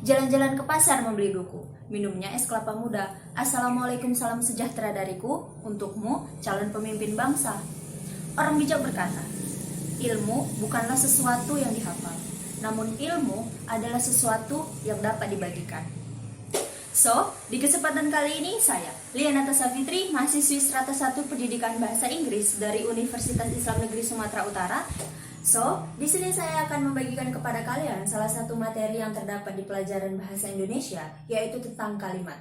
Jalan-jalan ke pasar membeli buku, minumnya es kelapa muda. Assalamualaikum, salam sejahtera dariku, untukmu, calon pemimpin bangsa. Orang bijak berkata, ilmu bukanlah sesuatu yang dihafal, namun ilmu adalah sesuatu yang dapat dibagikan. So, di kesempatan kali ini saya, Lianata Safitri, mahasiswi strata 1 Pendidikan Bahasa Inggris dari Universitas Islam Negeri Sumatera Utara. So, di sini saya akan membagikan kepada kalian salah satu materi yang terdapat di pelajaran bahasa Indonesia, yaitu tentang kalimat.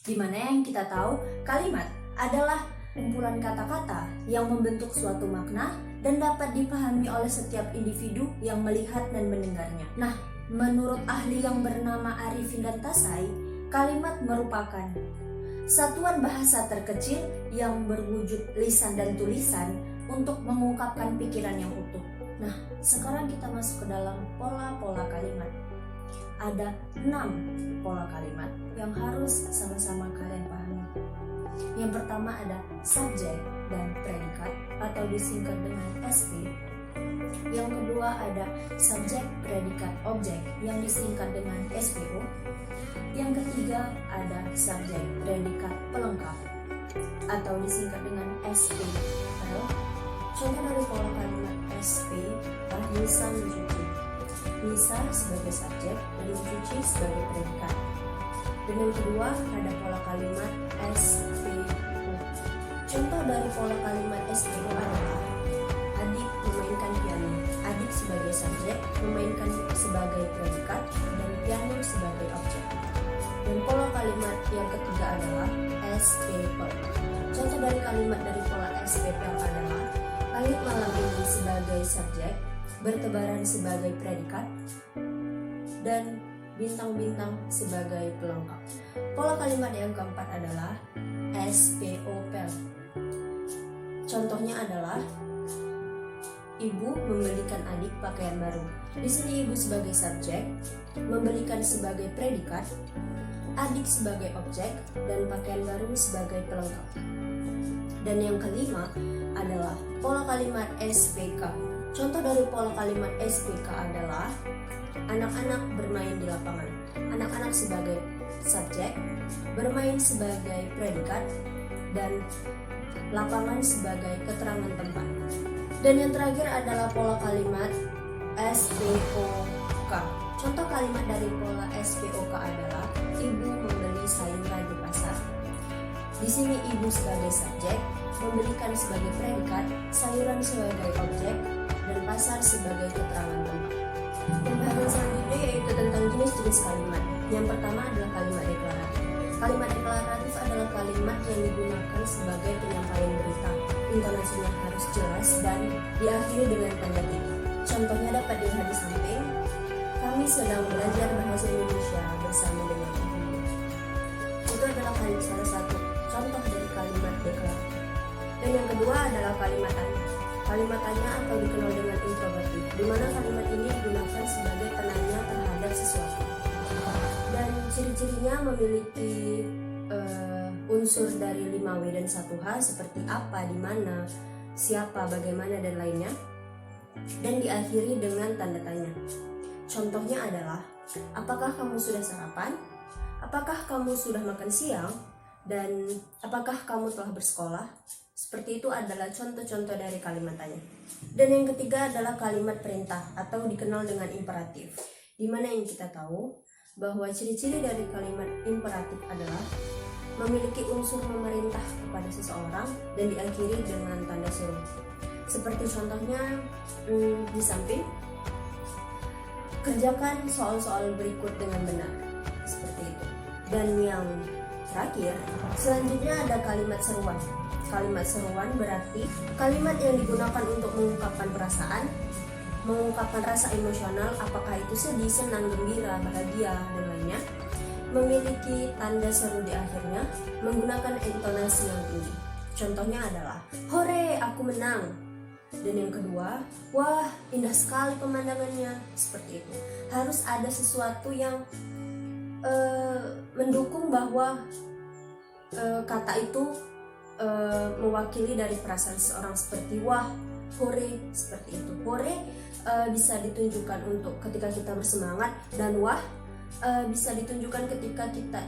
Di mana yang kita tahu, kalimat adalah kumpulan kata-kata yang membentuk suatu makna dan dapat dipahami oleh setiap individu yang melihat dan mendengarnya. Nah, menurut ahli yang bernama Arifin dan Tasai, kalimat merupakan satuan bahasa terkecil yang berwujud lisan dan tulisan untuk mengungkapkan pikiran yang utuh. Nah, sekarang kita masuk ke dalam pola-pola kalimat. Ada 6 pola kalimat yang harus sama-sama kalian pahami. Yang pertama ada subjek dan predikat atau disingkat dengan SP. Yang kedua ada subjek, predikat, objek yang disingkat dengan SPO. Yang ketiga ada subjek, predikat, pelengkap atau disingkat dengan SPL. Contoh dari pola kalimat SP adalah Nisa mencuci. Nisa sebagai subjek dan mencuci sebagai predikat. Dan yang kedua ada pola kalimat SPO. Contoh dari pola kalimat SPO adalah adik memainkan piano. Adik sebagai subjek, memainkan sebagai predikat, dan piano sebagai objek. Dan pola kalimat yang ketiga adalah SPL. Contoh dari kalimat dari pola SPL adalah langit malam ini sebagai subjek, bertebaran sebagai predikat, dan bintang-bintang sebagai pelengkap. Pola kalimat yang keempat adalah SPOL. Contohnya adalah ibu membelikan adik pakaian baru. Di sini ibu sebagai subjek, membelikan sebagai predikat, adik sebagai objek, dan pakaian baru sebagai pelengkap. Dan yang kelima adalah pola kalimat SPK. Contoh dari pola kalimat SPK adalah anak-anak bermain di lapangan. Anak-anak sebagai subjek, bermain sebagai predikat, dan lapangan sebagai keterangan tempat. Dan yang terakhir adalah pola kalimat SPOK. Contoh kalimat dari pola SPOK adalah ibu membeli sayuran di pasar. Di sini ibu sebagai subjek, membelikan sebagai predikat, sayuran sebagai objek, dan pasar sebagai keterangan tempat. Pembahasan selanjutnya yaitu tentang jenis-jenis kalimat. Yang pertama adalah kalimat deklaratif. Kalimat deklaratif adalah kalimat yang digunakan sebagai penyampaian berita. Intonasinya harus jelas dan diakhiri dengan tanda titik. Contohnya dapat dilihat di samping. Kami sedang belajar bahasa Indonesia bersama dengan ibu. Itu adalah salah satu contoh dari kalimat deklaratif. Dan yang kedua adalah kalimat tanya. Kalimat tanya atau dikenal dengan interrogatif, di mana kalimat ini digunakan sebagai penanya terhadap sesuatu. Dan ciri-cirinya memiliki unsur dari 5W dan 1H seperti apa, di mana, siapa, bagaimana, dan lainnya. Dan diakhiri dengan tanda tanya. Contohnya adalah, apakah kamu sudah sarapan? Apakah kamu sudah makan siang? Dan apakah kamu telah bersekolah? Seperti itu adalah contoh-contoh dari kalimat tanya. Dan yang ketiga adalah kalimat perintah atau dikenal dengan imperatif. Di mana yang kita tahu bahwa ciri-ciri dari kalimat imperatif adalah memiliki unsur memerintah kepada seseorang dan diakhiri dengan tanda seru. Seperti contohnya di samping, kerjakan soal-soal berikut dengan benar. Seperti itu. Dan yang terakhir, selanjutnya ada kalimat seruan. Kalimat seruan berarti kalimat yang digunakan untuk mengungkapkan perasaan, mengungkapkan rasa emosional, apakah itu sedih, senang, gembira, bahagia, dan lainnya, memiliki tanda seru di akhirnya, menggunakan intonasi yang tinggi. Contohnya adalah, hore, aku menang. Dan yang kedua, wah, indah sekali pemandangannya. Seperti itu. Harus ada sesuatu yang mendukung bahwa kata itu mewakili dari perasaan seseorang, seperti wah, hore, seperti itu. Hore bisa ditunjukkan untuk ketika kita bersemangat, dan wah bisa ditunjukkan ketika kita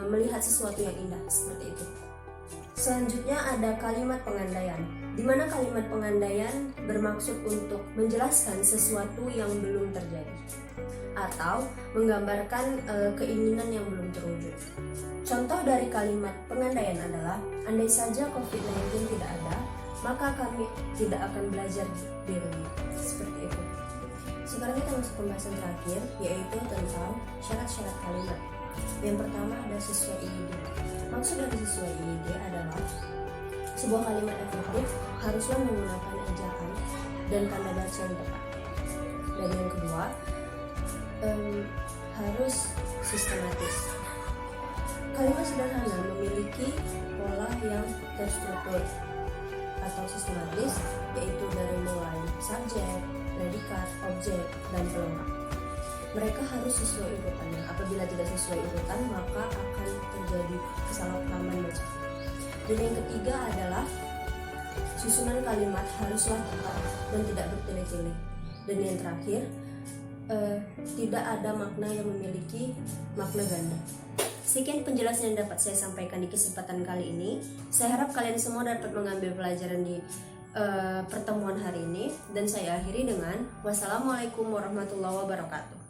melihat sesuatu yang indah seperti itu. Selanjutnya ada kalimat pengandaian, di mana kalimat pengandaian bermaksud untuk menjelaskan sesuatu yang belum terjadi atau menggambarkan keinginan yang belum terwujud. Contoh dari kalimat pengandaian adalah, andai saja COVID-19 tidak ada, maka kami tidak akan belajar di rumah. Seperti itu. Sekarang kita masuk pembahasan terakhir, yaitu tentang syarat-syarat kalimat. Yang pertama ada sesuai IID. Maksud dari sesuai IID adalah sebuah kalimat efektif haruslah menggunakan ejaan dan tanda baca yang tepat. Dan yang kedua, harus sistematis. Kalimat sederhana memiliki pola yang terstruktur atau sistematis, yaitu dari mulai subjek, predikat, objek, dan pelengkap. Mereka harus sesuai urutannya. Apabila tidak sesuai urutan, maka akan terjadi kesalahpahaman bacaan. Dan yang ketiga adalah susunan kalimat haruslah tepat dan tidak bertele-tele. Dan yang terakhir, tidak ada makna yang memiliki makna ganda. Sekian penjelasan yang dapat saya sampaikan di kesempatan kali ini. Saya harap kalian semua dapat mengambil pelajaran di pertemuan hari ini. Dan saya akhiri dengan wassalamualaikum warahmatullahi wabarakatuh.